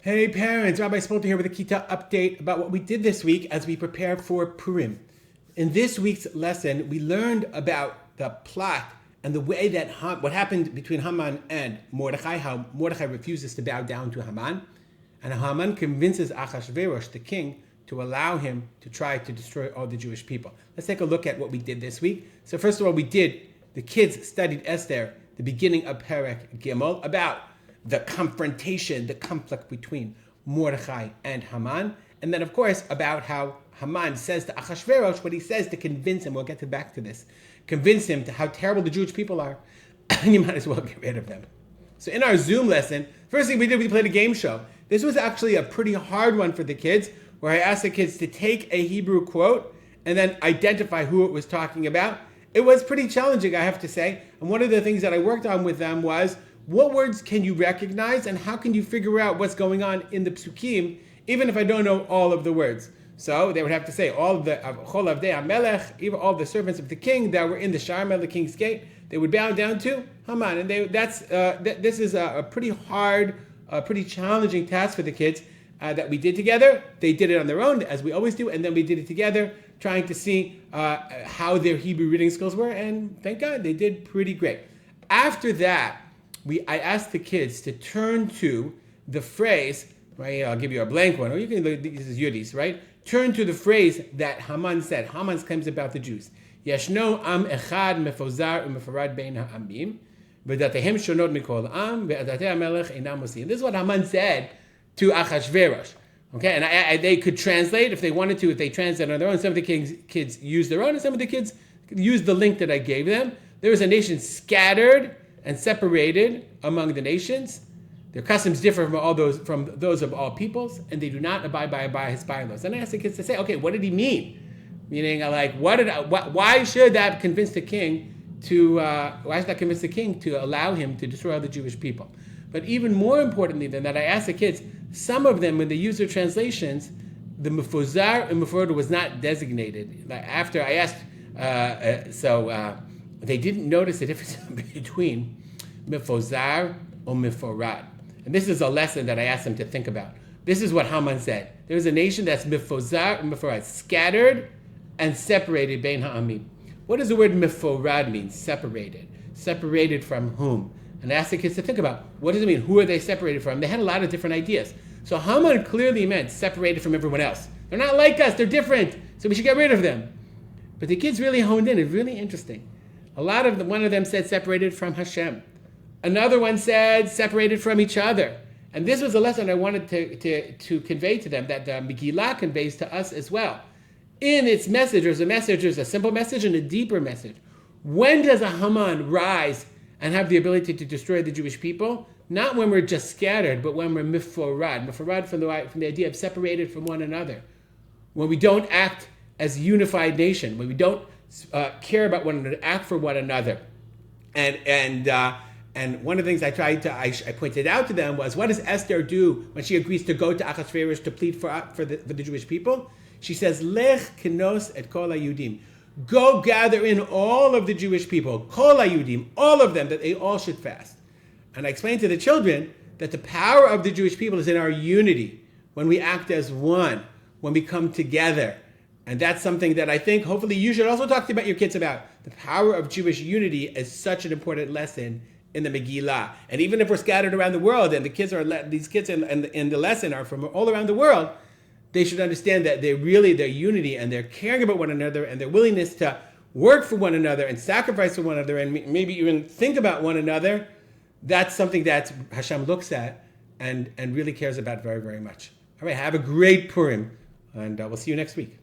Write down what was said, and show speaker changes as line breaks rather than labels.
Hey parents, Rabbi Spolter here with a Kitah update about what we did this week as we prepare for Purim. In this week's lesson, we learned about the plot and the way that what happened between Haman and Mordechai, how Mordechai refuses to bow down to Haman, and Haman convinces Achashverosh, the king, to allow him to try to destroy all the Jewish people. Let's take a look at what we did this week. So first of all, the kids studied Esther, the beginning of Perek Gimel, about the confrontation, the conflict between Mordechai and Haman. And then, of course, about how Haman says to Achashverosh what he says to convince him, we'll get back to this, convince him to how terrible the Jewish people are, and you might as well get rid of them. So in our Zoom lesson, first thing we did, we played a game show. This was actually a pretty hard one for the kids, where I asked the kids to take a Hebrew quote and then identify who it was talking about. It was pretty challenging, I have to say. And one of the things that I worked on with them was, what words can you recognize and how can you figure out what's going on in the psukim, even if I don't know all of the words? So they would have to say, all the Chol Avdei HaMelech, even all the servants of the king that were in the Sharmel, the king's gate, they would bow down to Haman. And this is a pretty hard, pretty challenging task for the kids that we did together. They did it on their own, as we always do, and then we did it together, trying to see how their Hebrew reading skills were, and thank God, they did pretty great. After that, I asked the kids to turn to the phrase, right? I'll give you a blank one, or you can look, this is Yudis, right? Turn to the phrase that Haman said. Haman claims about the Jews. Yeshno am echad mefozar u'mefarad bein ha'amim, v'datehem shonot mikol am, v'adatei hamelech einam osim. This is what Haman said to Achashverosh. Okay, and they could translate if they wanted to, if they translate on their own. Some of the kids used their own, and some of the kids used the link that I gave them. There was a nation scattered and separated among the nations. Their customs differ from those of all peoples, and they do not abide by his bylaws. And I asked the kids to say, okay, what did he mean? Meaning, like, why should that convince the king to allow him to destroy all the Jewish people? But even more importantly than that, I asked the kids, some of them, when they use their translations, the mefuzar and meforad was not designated. After I asked, they didn't notice the difference between mefozar or meforad. And this is a lesson that I asked them to think about. This is what Haman said. There's a nation that's mefozar and meforad, scattered and separated bein ha'amim. What does the word meforad mean? Separated. Separated from whom? And I asked the kids to think about, what does it mean? Who are they separated from? They had a lot of different ideas. So Haman clearly meant separated from everyone else. They're not like us, they're different, so we should get rid of them. But the kids really honed in. It's really interesting. One of them said separated from Hashem. Another one said separated from each other. And this was a lesson I wanted to convey to them, that the Megillah conveys to us as well. In its message, there's a simple message and a deeper message. When does a Haman rise and have the ability to destroy the Jewish people? Not when we're just scattered, but when we're meforad. Meforad from the idea of separated from one another. When we don't act as a unified nation, when we don't care about one another, act for one another. And one of the things I pointed out to them was, what does Esther do when she agrees to go to Achashverosh to plead for the Jewish people? She says, Lech kenos et kol hayudim. Go gather in all of the Jewish people, kol hayudim, all of them, that they all should fast. And I explained to the children that the power of the Jewish people is in our unity, when we act as one, when we come together. And that's something that I think, hopefully, you should also talk about your kids about. The power of Jewish unity is such an important lesson in the Megillah. And even if we're scattered around the world, and these kids in the lesson are from all around the world, they should understand that their unity, and they're caring about one another, and their willingness to work for one another and sacrifice for one another, and maybe even think about one another. That's something that Hashem looks at and really cares about very, very much. All right, have a great Purim, and we'll see you next week.